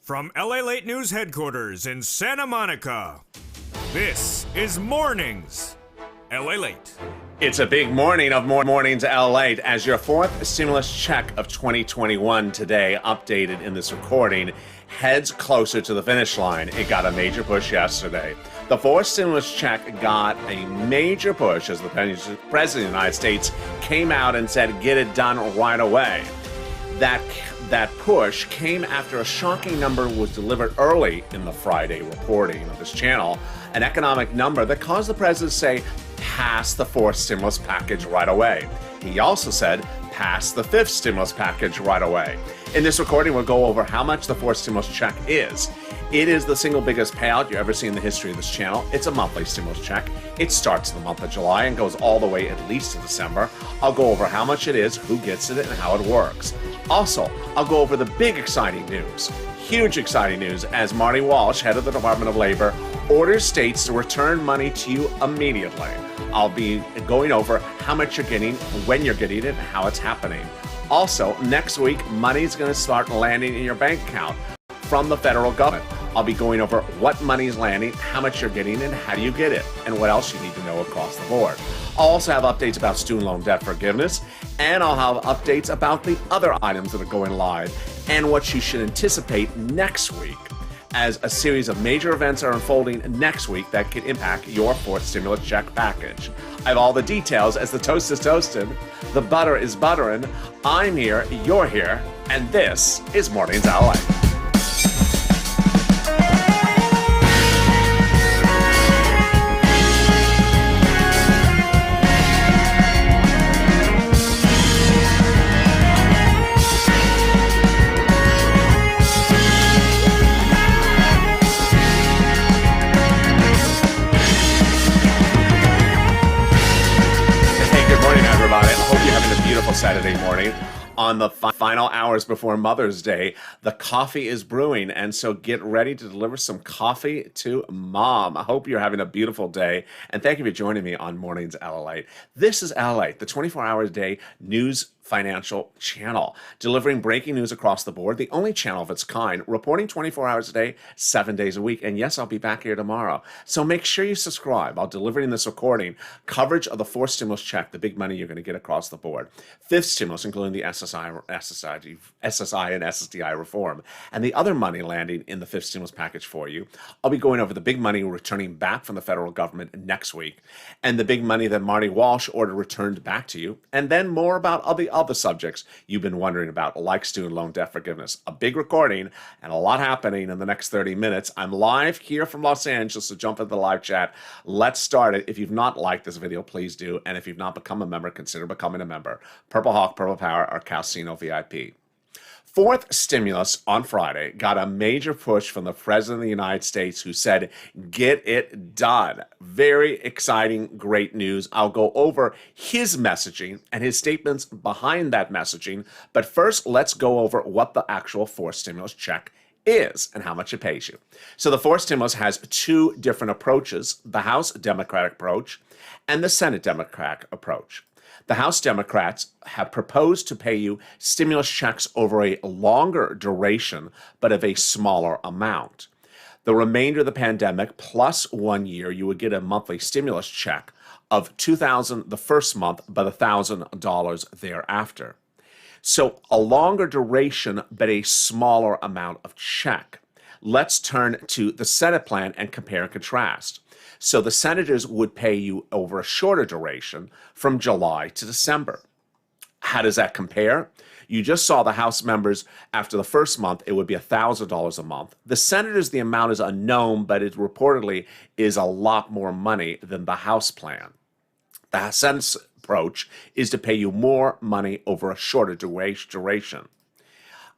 From LALATE News Headquarters in Santa Monica, this is Mornings LALATE. It's a big morning of Mornings LALATE as your fourth stimulus check of 2021 today, updated in this recording, heads closer to the finish line. It got a major push yesterday. The fourth stimulus check got a major push as the President of the United States came out and said, get it done right away. That push came after a shocking number was delivered early in the Friday reporting of this channel, an economic number that caused the president to say, pass the fourth stimulus package right away. He also said, pass the fifth stimulus package right away. In this recording, we'll go over how much the fourth stimulus check is. It is the single biggest payout you ever see in the history of this channel. It's a monthly stimulus check. It starts in the month of July and goes all the way at least to December. I'll go over how much it is, who gets it, and how it works. Also, I'll go over the big exciting news, huge exciting news, as Marty Walsh, head of the Department of Labor, orders states to return money to you immediately. I'll be going over how much you're getting, when you're getting it, and how it's happening. Also, next week, money's going to start landing in your bank account from the federal government. I'll be going over what money's landing, how much you're getting, and how do you get it, and what else you need to know across the board. I'll also have updates about student loan debt forgiveness, and I'll have updates about the other items that are going live and what you should anticipate next week, as a series of major events are unfolding next week that could impact your fourth stimulus check package. I have all the details as the toast is toasted, the butter is buttering, I'm here, you're here, and this is Mornings LALATE. Beautiful Saturday morning. On the final hours before Mother's Day, the coffee is brewing, and so get ready to deliver some coffee to Mom. I hope you're having a beautiful day, and thank you for joining me on Mornings LALATE. This is LALATE, the 24-hour-a-day news financial channel, delivering breaking news across the board, the only channel of its kind, reporting 24 hours a day, 7 days a week. And yes, I'll be back here tomorrow. So make sure you subscribe. I'll deliver in this recording coverage of the fourth stimulus check, the big money you're going to get across the board. Fifth stimulus, including the SSI and SSDI reform, and the other money landing in the fifth stimulus package for you. I'll be going over the big money returning back from the federal government next week, and the big money that Marty Walsh ordered returned back to you, and then more about other subjects you've been wondering about, like student loan debt forgiveness. A big recording and a lot happening in the next 30 minutes. I'm live here from Los Angeles, so jump into the live chat. Let's start it. If you've not liked this video, please do. And if you've not become a member, consider becoming a member. Purple Hawk, Purple Power, or Calcino VIP. Fourth stimulus on Friday got a major push from the President of the United States, who said, get it done. Very exciting, great news. I'll go over his messaging and his statements behind that messaging. But first, let's go over what the actual fourth stimulus check is and how much it pays you. So the fourth stimulus has two different approaches, the House Democratic approach and the Senate Democratic approach. The House Democrats have proposed to pay you stimulus checks over a longer duration, but of a smaller amount. The remainder of the pandemic, plus 1 year, you would get a monthly stimulus check of $2,000 the first month, but $1,000 thereafter. So a longer duration, but a smaller amount of check. Let's turn to the Senate plan and compare and contrast. So the senators would pay you over a shorter duration from July to December. How does that compare? You just saw the House members after the first month, it would be $1,000 a month. The senators, the amount is unknown, but it reportedly is a lot more money than the House plan. The Senate approach is to pay you more money over a shorter duration.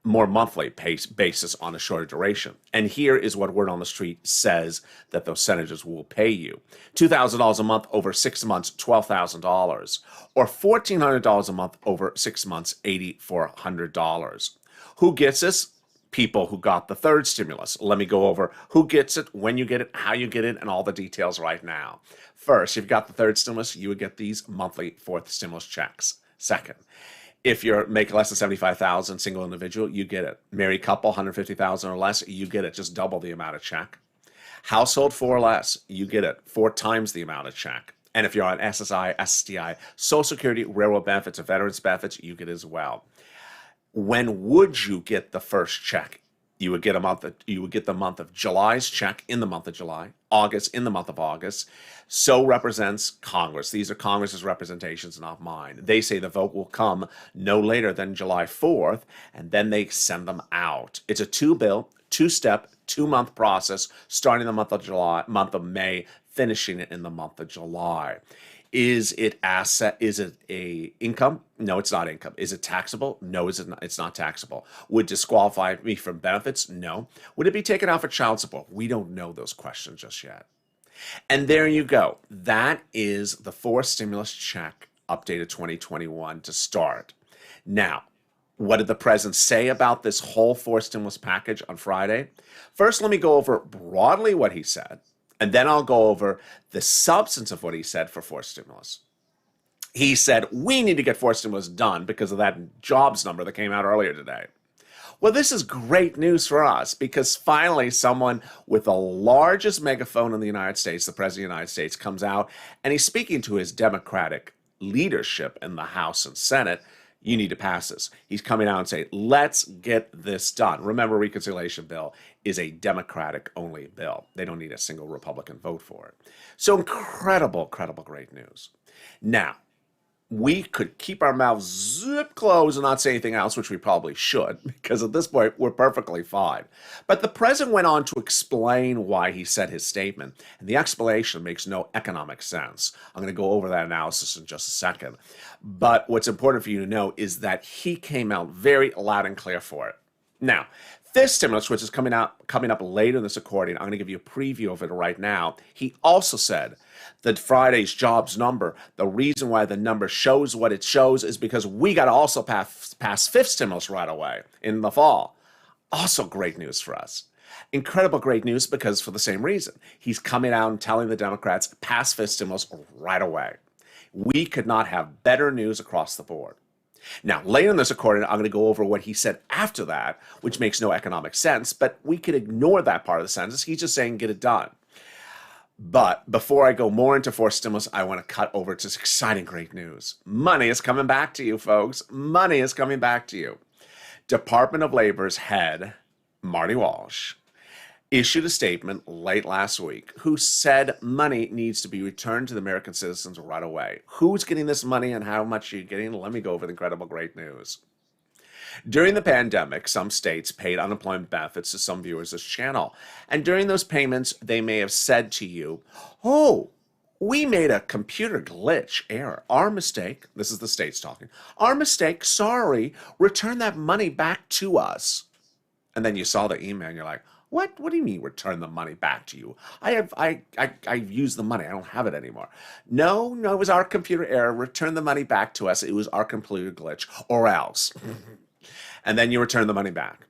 More monthly basis on a shorter duration. And here is what word on the street says that those senators will pay you. $2,000 a month over 6 months, $12,000. Or $1,400 a month over 6 months, $8,400. Who gets this? People who got the third stimulus. Let me go over who gets it, when you get it, how you get it, and all the details right now. First, if you've got the third stimulus, you would get these monthly fourth stimulus checks. Second, If you're making less than 75,000, single individual, you get it. Married couple, 150,000 or less, you get it. Just double the amount of check. Household 4 or less, you get it. 4 times the amount of check. And if you're on SSI, SSDI, Social Security, railroad benefits, or veterans benefits, you get as well. When would you get the first check? You would get the month of July's check in the month of July, August in the month of August. So represents Congress. These are Congress's representations, not mine. They say the vote will come no later than July 4th, and then they send them out. It's a 2-step, 2-month process, starting the month of May, finishing it in the month of July. Is it asset? Is it a income? No, it's not income. Is it taxable? No, it's not taxable. Would disqualify me from benefits? No. Would it be taken out for child support? We don't know those questions just yet. And there you go. That is the forced stimulus check updated 2021 to start. Now, what did the president say about this whole forced stimulus package on Friday? First, let me go over broadly what he said. And then I'll go over the substance of what he said for forced stimulus. He said, we need to get forced stimulus done because of that jobs number that came out earlier today. Well, this is great news for us because finally someone with the largest megaphone in the United States, the President of the United States, comes out and he's speaking to his Democratic leadership in the House and Senate. You need to pass this. He's coming out and saying, let's get this done. Remember, reconciliation bill is a Democratic-only bill. They don't need a single Republican vote for it. So incredible, great news. Now, we could keep our mouths zip closed and not say anything else, which we probably should, because at this point, we're perfectly fine. But the president went on to explain why he said his statement, and the explanation makes no economic sense. I'm going to go over that analysis in just a second. But what's important for you to know is that he came out very loud and clear for it. Now, this stimulus, which is coming up later in this recording, I'm going to give you a preview of it right now. He also said that Friday's jobs number, the reason why the number shows what it shows is because we got to also pass fifth stimulus right away in the fall. Also great news for us. Incredible great news because for the same reason. He's coming out and telling the Democrats, pass fifth stimulus right away. We could not have better news across the board. Now, later in this recording, I'm going to go over what he said after that, which makes no economic sense, but we could ignore that part of the sentence. He's just saying, get it done. But before I go more into forced stimulus, I want to cut over to this exciting great news. Money is coming back to you, folks. Money is coming back to you. Department of Labor's head, Marty Walsh, issued a statement late last week who said money needs to be returned to the American citizens right away. Who's getting this money and how much are you getting? Let me go over the incredible great news. During the pandemic, some states paid unemployment benefits to some viewers of this channel. And during those payments, they may have said to you, oh, we made a computer glitch error. Our mistake. This is the states talking. Our mistake. Sorry. Return that money back to us. And then you saw the email and you're like, what do you mean return the money back to you? I've used the money. I don't have it anymore. No, it was our computer error. Return the money back to us. It was our computer glitch or else. And then you return the money back.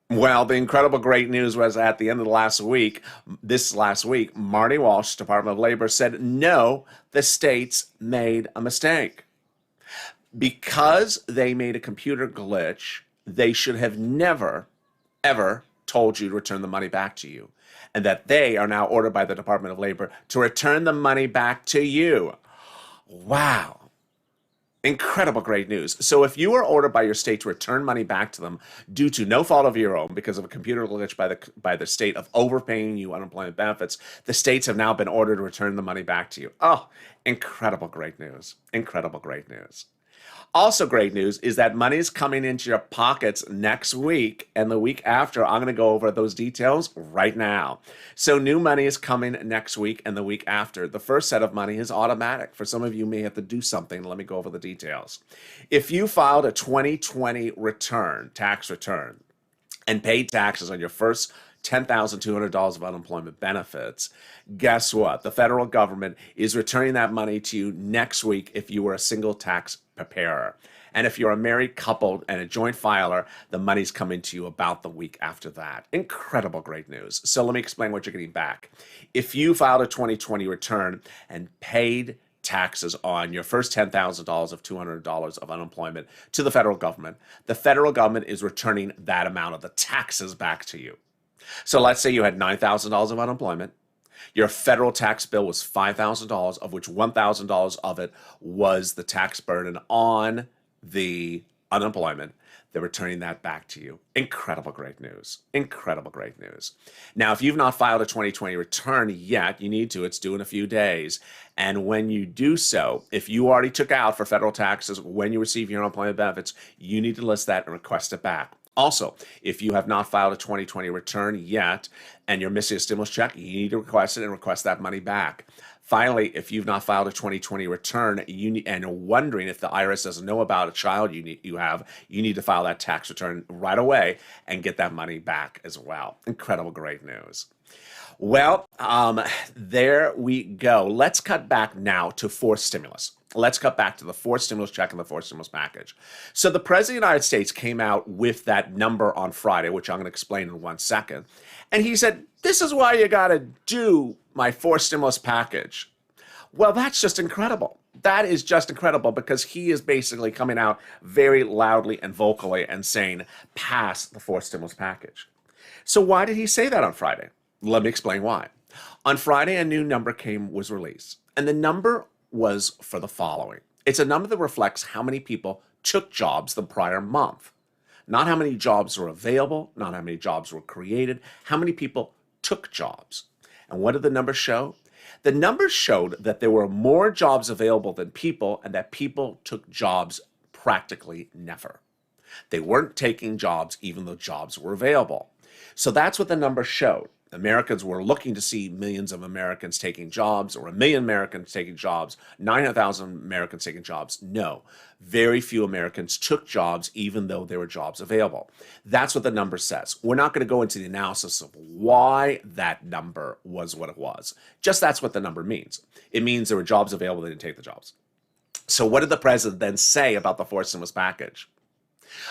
Well, the incredible great news was at the end of last week, Marty Walsh, Department of Labor, said, no, the states made a mistake. Because they made a computer glitch, they should have never, ever told you to return the money back to you, and that they are now ordered by the Department of Labor to return the money back to you. Wow. Incredible great news. So if you are ordered by your state to return money back to them due to no fault of your own because of a computer glitch by the state of overpaying you unemployment benefits, the states have now been ordered to return the money back to you. Oh, incredible great news. Incredible great news. Also great news is that money is coming into your pockets next week and the week after. I'm going to go over those details right now. So new money is coming next week and the week after. The first set of money is automatic. For some of you may have to do something. Let me go over the details. If you filed a 2020 tax return, and paid taxes on your first $10,200 of unemployment benefits, guess what? The federal government is returning that money to you next week if you were a single tax preparer. And if you're a married couple and a joint filer, the money's coming to you about the week after that. Incredible great news. So let me explain what you're getting back. If you filed a 2020 return and paid taxes on your first $10,000 of $200 of unemployment to the federal government, the federal government is returning that amount of the taxes back to you. So let's say you had $9,000 of unemployment. Your federal tax bill was $5,000, of which $1,000 of it was the tax burden on the unemployment. They're returning that back to you. Incredible great news. Incredible great news. Now, if you've not filed a 2020 return yet, you need to. It's due in a few days. And when you do so, if you already took out for federal taxes when you receive your unemployment benefits, you need to list that and request it back. Also, if you have not filed a 2020 return yet and you're missing a stimulus check, you need to request it and request that money back. Finally, if you've not filed a 2020 return and are wondering if the IRS doesn't know about a child you need to file that tax return right away and get that money back as well. Incredible great news. Well, there we go. Let's cut back now to forced stimulus. Let's cut back to the forced stimulus check and the forced stimulus package. So the President of the United States came out with that number on Friday, which I'm going to explain in 1 second. And he said, this is why you got to do my forced stimulus package. Well, that's just incredible. That is just incredible because he is basically coming out very loudly and vocally and saying, pass the forced stimulus package. So why did he say that on Friday? Let me explain why. On Friday, a new number was released, and the number was for the following. It's a number that reflects how many people took jobs the prior month. Not how many jobs were available, not how many jobs were created, how many people took jobs. And what did the numbers show? The numbers showed that there were more jobs available than people and that people took jobs practically never. They weren't taking jobs even though jobs were available. So that's what the numbers showed. Americans were looking to see millions of Americans taking jobs, or 1 million Americans taking jobs, 900,000 Americans taking jobs. No, very few Americans took jobs even though there were jobs available. That's what the number says. We're not going to go into the analysis of why that number was what it was. Just that's what the number means. It means there were jobs available, they didn't take the jobs. So what did the president then say about the forced stimulus package?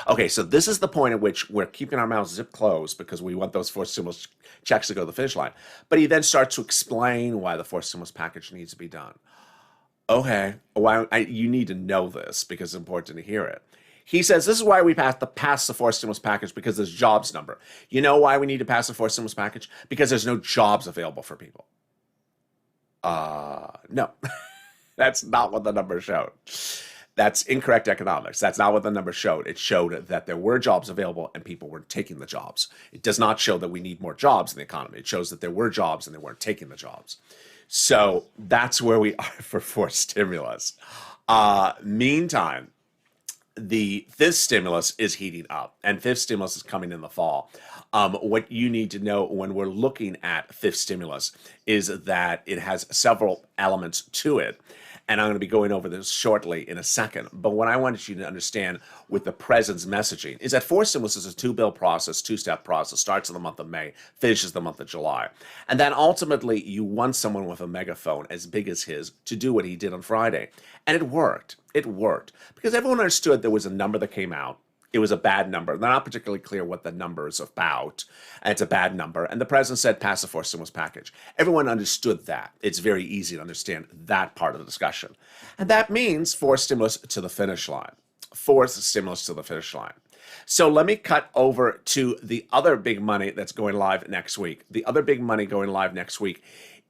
Okay, so this is the point at which we're keeping our mouths zip closed because we want those forced stimulus checks to go to the finish line. But he then starts to explain why the forced stimulus package needs to be done. Okay, you need to know this because it's important to hear it. He says this is why we have to pass the forced stimulus package because there's jobs number. You know why we need to pass the forced stimulus package? Because there's no jobs available for people. No, that's not what the number showed. That's incorrect economics. That's not what the number showed. It showed that there were jobs available and people weren't taking the jobs. It does not show that we need more jobs in the economy. It shows that there were jobs and they weren't taking the jobs. So that's where we are for forced stimulus. Meantime, the fifth stimulus is heating up, and fifth stimulus is coming in the fall. What you need to know when we're looking at fifth stimulus is that it has several elements to it. And I'm going to be going over this shortly in a second. But what I wanted you to understand with the president's messaging is that forced stimulus is a two-bill process, two-step process, starts in the month of May, finishes the month of July. And then ultimately you want someone with a megaphone as big as his to do what he did on Friday. And it worked. It worked. Because everyone understood there was a number that came out. It was a bad number. They're not particularly clear what the number is about. And it's a bad number. And the president said, pass the forced stimulus package. Everyone understood that. It's very easy to understand that part of the discussion. And that means forced stimulus to the finish line. Forced stimulus to the finish line. So let me cut over to the other big money that's going live next week. The other big money going live next week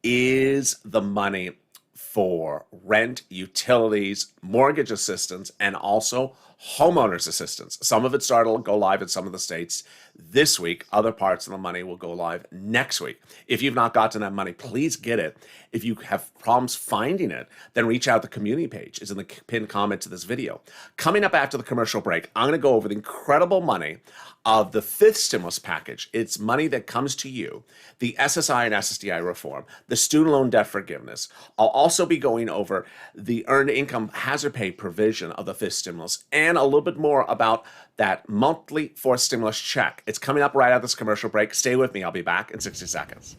is the money for rent, utilities, mortgage assistance, and also homeowners assistance. Some of it started to go live in some of the states this week. Other parts of the money will go live next week. If you've not gotten that money, please get it. If you have problems finding it, then reach out to the community page. It's in the pinned comment to this video. Coming up after the commercial break, I'm going to go over the incredible money of the fifth stimulus package. It's money that comes to you, the SSI and SSDI reform, the student loan debt forgiveness. I'll also be going over the earned income hazard pay provision of the fifth stimulus and a little bit more about that monthly forced stimulus check. It's coming up right after this commercial break. Stay with me. I'll be back in 60 seconds.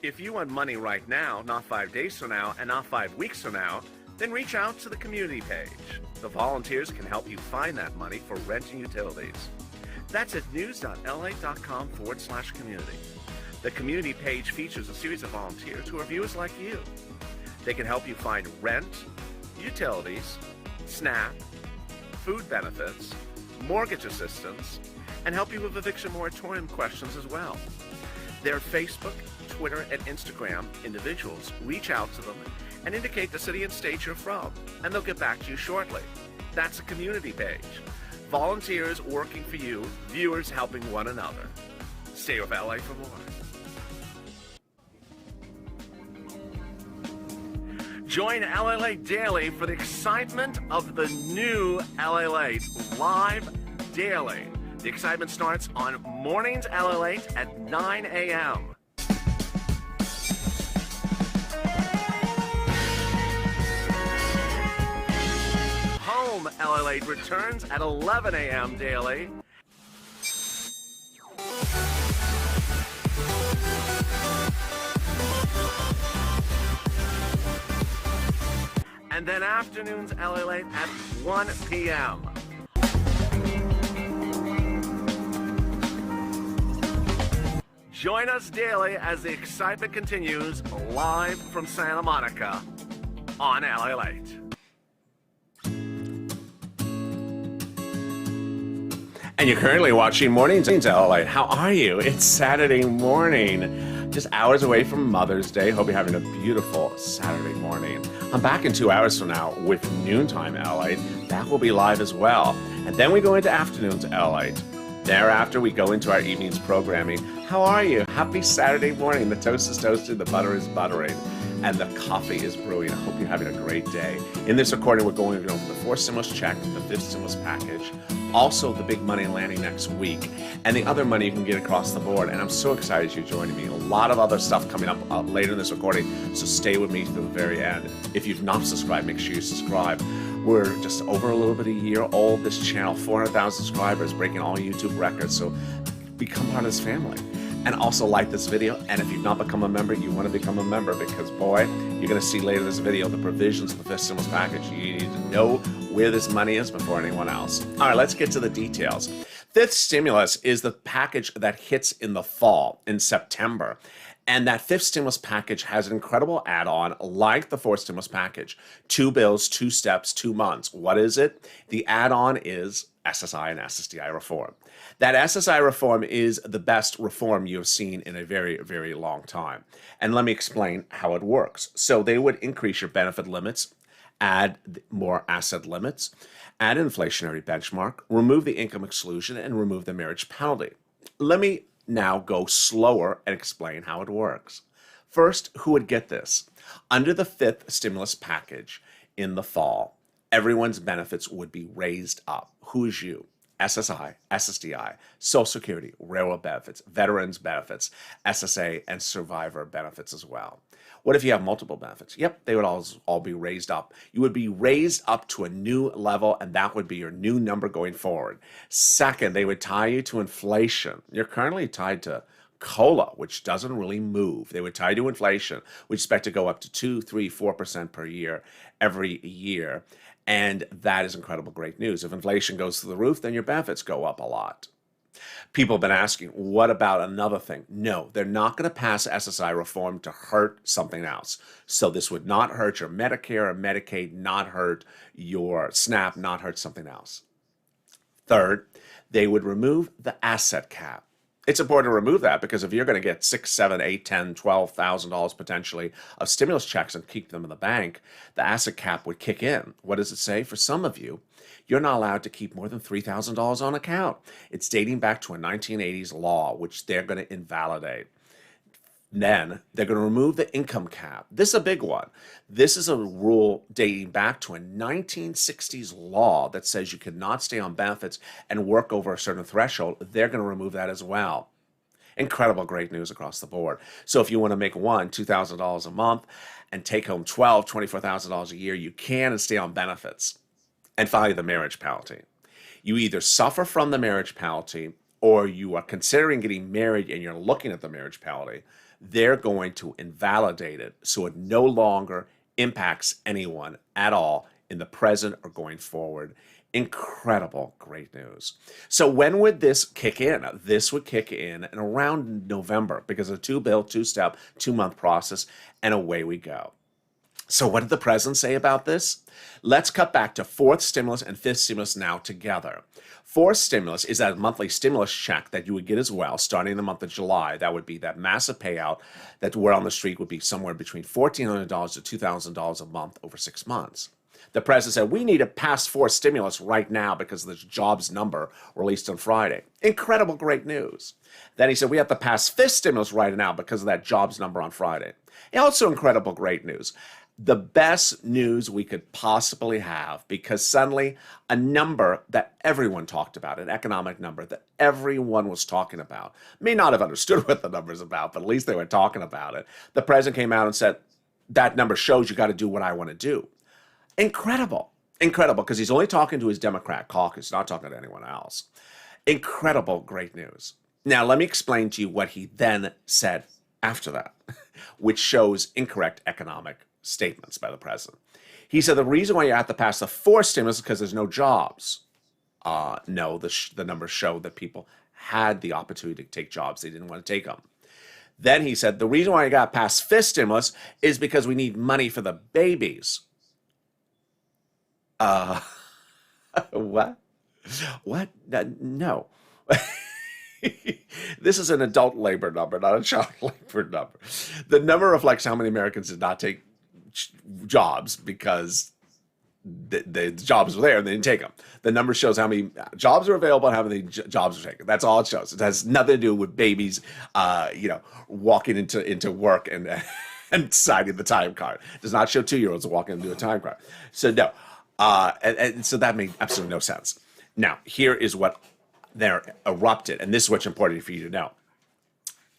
If you want money right now, not 5 days from now, and not 5 weeks from now, then reach out to the community page. The volunteers can help you find that money for rent and utilities. That's at news.la.com/community. The community page features a series of volunteers who are viewers like you. They can help you find rent, utilities, SNAP, food benefits, mortgage assistance, and help you with eviction moratorium questions as well. Their Facebook, Twitter, and Instagram individuals reach out to them and indicate the city and state you're from, and they'll get back to you shortly. That's a community page. Volunteers working for you, viewers helping one another. Stay with LA for more. Join LALATE daily for the excitement of the new LALATE live daily. The excitement starts on Mornings LALATE at 9 a.m. Home LALATE returns at 11 a.m. daily. And then afternoons LALATE at 1 p.m. Join us daily as the excitement continues live from Santa Monica on LALATE. And you're currently watching Mornings LALATE. How are you? It's Saturday morning, just hours away from Mother's Day. Hope you're having a beautiful Saturday morning. I'm back in 2 hours from now with Noontime LALATE. That will be live as well. And then we go into Afternoons LALATE. Thereafter, we go into our evening's programming. How are you? Happy Saturday morning. The toast is toasted, the butter is buttering, and the coffee is brewing. I hope you're having a great day. In this recording, we're going over the fourth stimulus check, the fifth stimulus package, also the big money landing next week, and the other money you can get across the board. And I'm so excited you're joining me. A lot of other stuff coming up later in this recording, so stay with me to the very end. If you've not subscribed, make sure you subscribe. We're just over a little bit a year old, this channel, 400,000 subscribers, breaking all YouTube records, so become part of this family. And also like this video, and if you've not become a member, you want to become a member, because boy, you're going to see later in this video the provisions of the fifth stimulus package. You need to know where this money is before anyone else. All right, let's get to the details. Fifth stimulus is the package that hits in the fall, in September. And that fifth stimulus package has an incredible add-on like the fourth stimulus package. 2 bills, 2 steps, 2 months. What is it? The add-on is SSI and SSDI reform. That SSI reform is the best reform you've seen in a very, very long time. And let me explain how it works. So they would increase your benefit limits, add more asset limits, add inflationary benchmark, remove the income exclusion, and remove the marriage penalty. Let me now go slower and explain how it works. First, who would get this? Under the fifth stimulus package in the fall, everyone's benefits would be raised up. Who's you? SSI, SSDI, Social Security, railroad benefits, veterans benefits, SSA, and survivor benefits as well. What if you have multiple benefits? Yep, they would all be raised up. You would be raised up to a new level, and that would be your new number going forward. Second, they would tie you to inflation. You're currently tied to COLA, which doesn't really move. They would tie you to inflation. We expect to go up to 2, 3, 4% per year every year. And that is incredible great news. If inflation goes through the roof, then your benefits go up a lot. People have been asking, what about another thing? No, they're not going to pass SSI reform to hurt something else. So this would not hurt your Medicare or Medicaid, not hurt your SNAP, not hurt something else. Third, they would remove the asset cap. It's important to remove that because if you're going to get $6, $7, $8, $10, $12,000 potentially of stimulus checks and keep them in the bank, the asset cap would kick in. What does it say? For some of you, you're not allowed to keep more than $3,000 on account. It's dating back to a 1980s law, which they're going to invalidate. Then they're going to remove the income cap. This is a big one. This is a rule dating back to a 1960s law that says you cannot stay on benefits and work over a certain threshold. They're going to remove that as well. Incredible great news across the board. So if you want to make $2,000 a month and take home $24,000 a year, you can and stay on benefits. And finally, the marriage penalty. You either suffer from the marriage penalty or you are considering getting married and you're looking at the marriage penalty. They're going to invalidate it so it no longer impacts anyone at all in the present or going forward. Incredible great news. So when would this kick in? This would kick in around November because of a 2 bill, 2 step, 2 month process, and away we go. So what did the president say about this? Let's cut back to fourth stimulus and fifth stimulus now together. Fourth stimulus is that monthly stimulus check that you would get as well, starting in the month of July. That would be that massive payout that word on the street would be somewhere between $1,400 to $2,000 a month over 6 months. The president said, we need to pass fourth stimulus right now because of this jobs number released on Friday. Incredible, great news. Then he said, we have to pass fifth stimulus right now because of that jobs number on Friday. Also incredible, great news. The best news we could possibly have, because suddenly a number that everyone talked about, an economic number that everyone was talking about, may not have understood what the number is about, but at least they were talking about it. The president came out and said, that number shows you got to do what I want to do. Incredible, incredible, because he's only talking to his Democrat caucus, not talking to anyone else. Incredible, great news. Now, let me explain to you what he then said after that, which shows incorrect economic statements by the president. He said the reason why you have to pass the fourth stimulus is because there's no jobs. No, the numbers show that people had the opportunity to take jobs. They didn't want to take them. Then he said the reason why you got past fifth stimulus is because we need money for the babies. What? What? No. This is an adult labor number, not a child labor number. The number reflects how many Americans did not take jobs because the jobs were there and they didn't take them. The number shows how many jobs are available and how many jobs are taken. That's all it shows. It has nothing to do with babies, walking into work and signing the time card. It does not show 2-year-olds walking into a time card. So no, and so that made absolutely no sense. Now here is what there erupted, and this is what's important for you to know.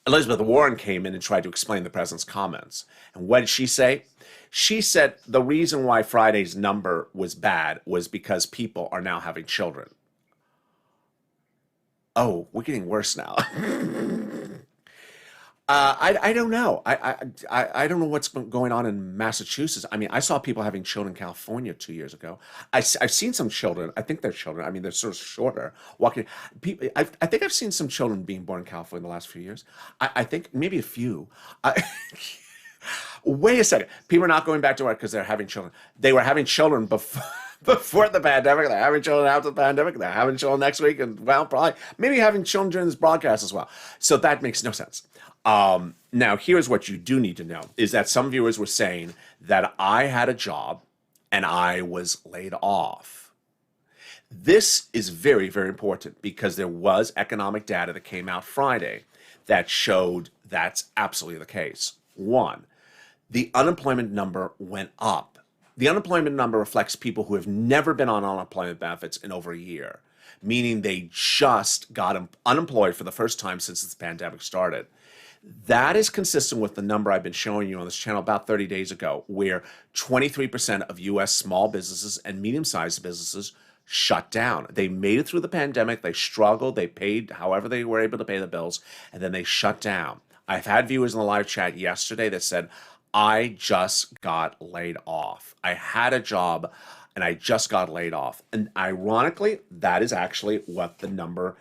Elizabeth Warren came in and tried to explain the president's comments. And what did she say? She said the reason why Friday's number was bad was because people are now having children. Oh, we're getting worse now. I don't know. I don't know what's going on in Massachusetts. I mean, I saw people having children in California 2 years ago. I've seen some children. I think they're children. I mean, they're sort of shorter. Walking. People. I think I've seen some children being born in California in the last few years. I think maybe a few. Wait a second. People are not going back to work because they're having children. They were having children before the pandemic. They're having children after the pandemic. They're having children next week, and well, probably maybe having children during this broadcast as well. So that makes no sense. Now, here's what you do need to know, is that some viewers were saying that I had a job and I was laid off. This is very, very important because there was economic data that came out Friday that showed that's absolutely the case. One, the unemployment number went up. The unemployment number reflects people who have never been on unemployment benefits in over a year, meaning they just got unemployed for the first time since this pandemic started. That is consistent with the number I've been showing you on this channel about 30 days ago, where 23% of U.S. small businesses and medium-sized businesses shut down. They made it through the pandemic. They struggled. They paid however they were able to pay the bills, and then they shut down. I've had viewers in the live chat yesterday that said, I just got laid off. I had a job and I just got laid off. And ironically, that is actually what the number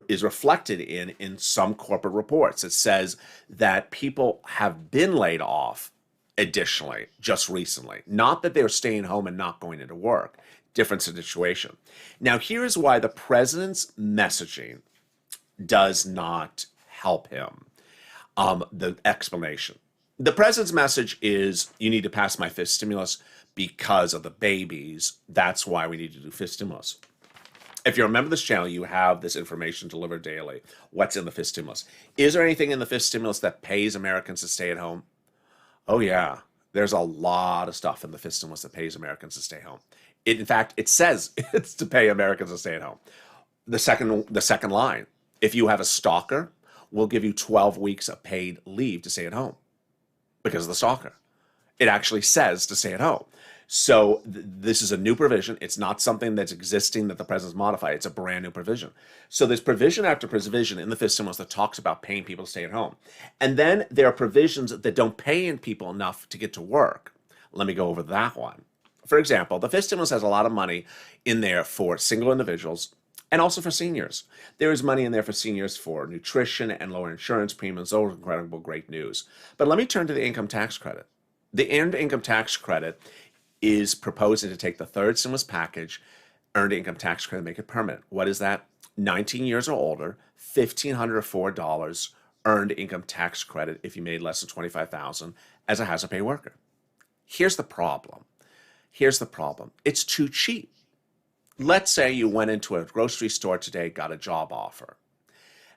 is reflected in some corporate reports. It says that people have been laid off additionally just recently. Not that they're staying home and not going into work. Different situation. Now, here's why the president's messaging does not help him. The explanation. The president's message is, you need to pass my fifth stimulus because of the babies. That's why we need to do fifth stimulus. If you're a member of this channel, you have this information delivered daily. What's in the fifth stimulus? Is there anything in the fifth stimulus that pays Americans to stay at home? Oh, yeah. There's a lot of stuff in the fifth stimulus that pays Americans to stay home. In fact, it says it's to pay Americans to stay at home. The second line, if you have a stalker, we'll give you 12 weeks of paid leave to stay at home because of the stalker. It actually says to stay at home. So this is a new provision. It's not something that's existing that the president's modified. It's a brand new provision. So there's provision after provision in the fifth stimulus that talks about paying people to stay at home. And then there are provisions that don't pay in people enough to get to work. Let me go over that one. For example, the fifth stimulus has a lot of money in there for single individuals and also for seniors. There is money in there for seniors for nutrition and lower insurance premiums. Those are incredible, great news. But let me turn to the income tax credit. The earned income tax credit is proposing to take the third stimulus package, earned income tax credit, make it permanent. What is that? 19 years or older, $1,504 earned income tax credit if you made less than $25,000 as a hazard pay worker. Here's the problem. It's too cheap. Let's say you went into a grocery store today, got a job offer.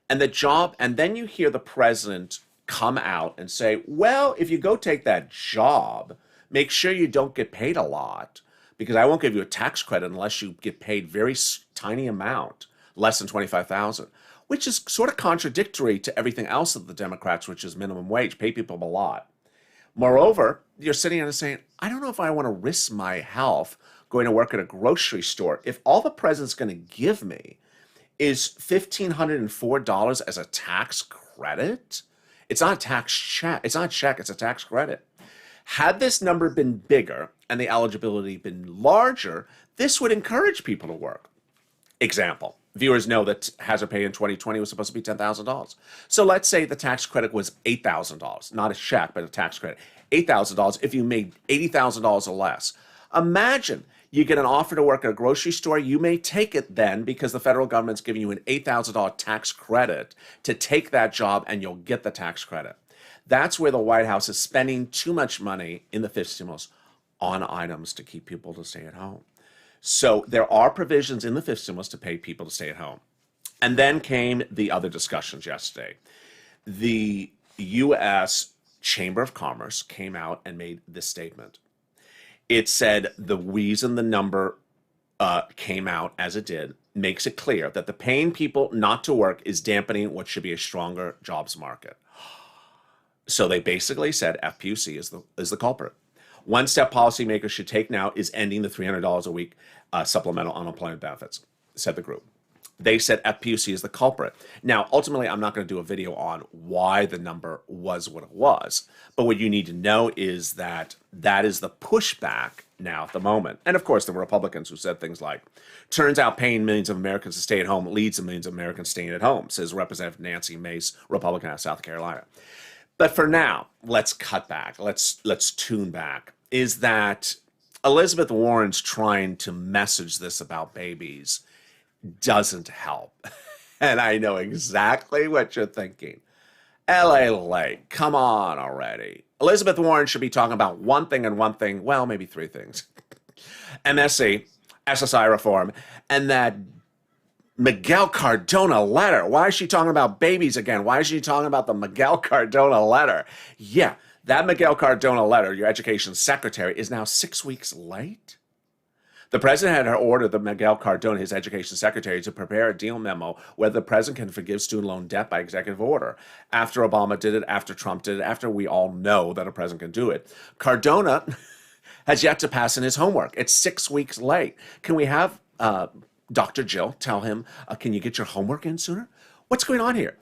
And then you hear the president come out and say, well, if you go take that job, make sure you don't get paid a lot because I won't give you a tax credit unless you get paid very tiny amount, less than $25,000, which is sort of contradictory to everything else of the Democrats, which is minimum wage, pay people a lot. Moreover, you're sitting there and saying, I don't know if I want to risk my health going to work at a grocery store if all the president's going to give me is $1,504 as a tax credit. It's not a tax check. It's not a check. It's a tax credit. Had this number been bigger and the eligibility been larger, this would encourage people to work. Example. Viewers know that hazard pay in 2020 was supposed to be $10,000. So let's say the tax credit was $8,000, not a check, but a tax credit. $8,000 if you made $80,000 or less. Imagine you get an offer to work at a grocery store. You may take it then because the federal government's giving you an $8,000 tax credit to take that job and you'll get the tax credit. That's where the White House is spending too much money in the fifth stimulus on items to keep people to stay at home. So there are provisions in the fifth stimulus to pay people to stay at home. And then came the other discussions yesterday. The U.S. Chamber of Commerce came out and made this statement. It said the reason the number came out as it did makes it clear that the paying people not to work is dampening what should be a stronger jobs market. So they basically said FPUC is the culprit. One step policymakers should take now is ending the $300 a week supplemental unemployment benefits, said the group. They said FPUC is the culprit. Now, ultimately, I'm not going to do a video on why the number was what it was. But what you need to know is that that is the pushback now at the moment. And of course, there were Republicans who said things like, turns out paying millions of Americans to stay at home leads to millions of Americans staying at home, says Representative Nancy Mace, Republican out of South Carolina. But for now, let's cut back. Let's tune back. Is that Elizabeth Warren's trying to message this about babies doesn't help. And I know exactly what you're thinking. LALATE, come on already. Elizabeth Warren should be talking about one thing and one thing, well, maybe three things. MSC, SSI reform, and that Miguel Cardona letter. Why is she talking about babies again? Why is she talking about the Miguel Cardona letter? Yeah, that Miguel Cardona letter, your education secretary, is now 6 weeks late. The president had ordered the Miguel Cardona, his education secretary, to prepare a deal memo whether the president can forgive student loan debt by executive order. After Obama did it, after Trump did it, after we all know that a president can do it. Cardona has yet to pass in his homework. It's 6 weeks late. Can we have Dr. Jill tell him, can you get your homework in sooner? What's going on here?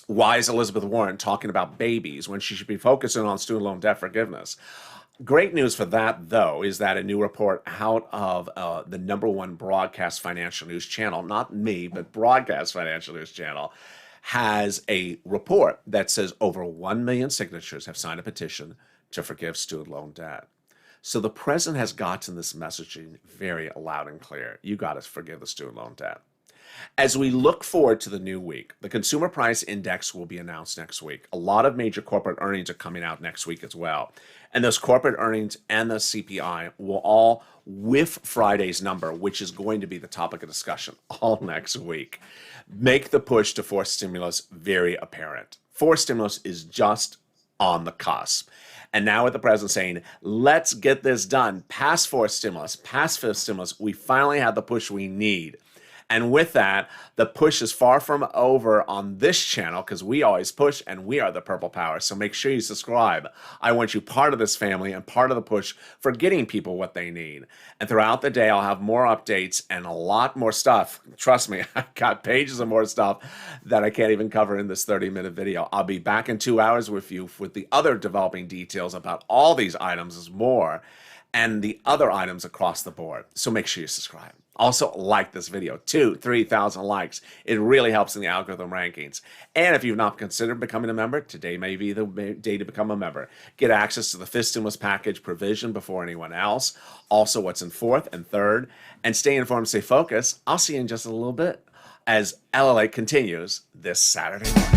Why is Elizabeth Warren talking about babies when she should be focusing on student loan debt forgiveness? Great news for that, though, is that a new report out of the #1 broadcast financial news channel, not me, but broadcast financial news channel, has a report that says over 1 million signatures have signed a petition to forgive student loan debt. So the president has gotten this messaging very loud and clear. You got to forgive the student loan debt. As we look forward to the new week, the Consumer Price Index will be announced next week. A lot of major corporate earnings are coming out next week as well. And those corporate earnings and the CPI will all whiff Friday's number, which is going to be the topic of discussion all next week, make the push to force stimulus very apparent. Forced stimulus is just on the cusp. And now with the president saying, let's get this done, pass forced stimulus, pass fifth stimulus, we finally have the push we need. And with that, the push is far from over on this channel because we always push and we are the Purple Power. So make sure you subscribe. I want you part of this family and part of the push for getting people what they need. And throughout the day, I'll have more updates and a lot more stuff. Trust me, I've got pages of more stuff that I can't even cover in this 30-minute video. I'll be back in 2 hours with you with the other developing details about all these items as more and the other items across the board. So make sure you subscribe. Also, like this video, 3,000 likes. It really helps in the algorithm rankings. And if you've not considered becoming a member, today may be the day to become a member. Get access to the Fist Stimulus Package provision before anyone else. Also, what's in fourth and third. And stay informed, stay focused. I'll see you in just a little bit as LALATE continues this Saturday morning.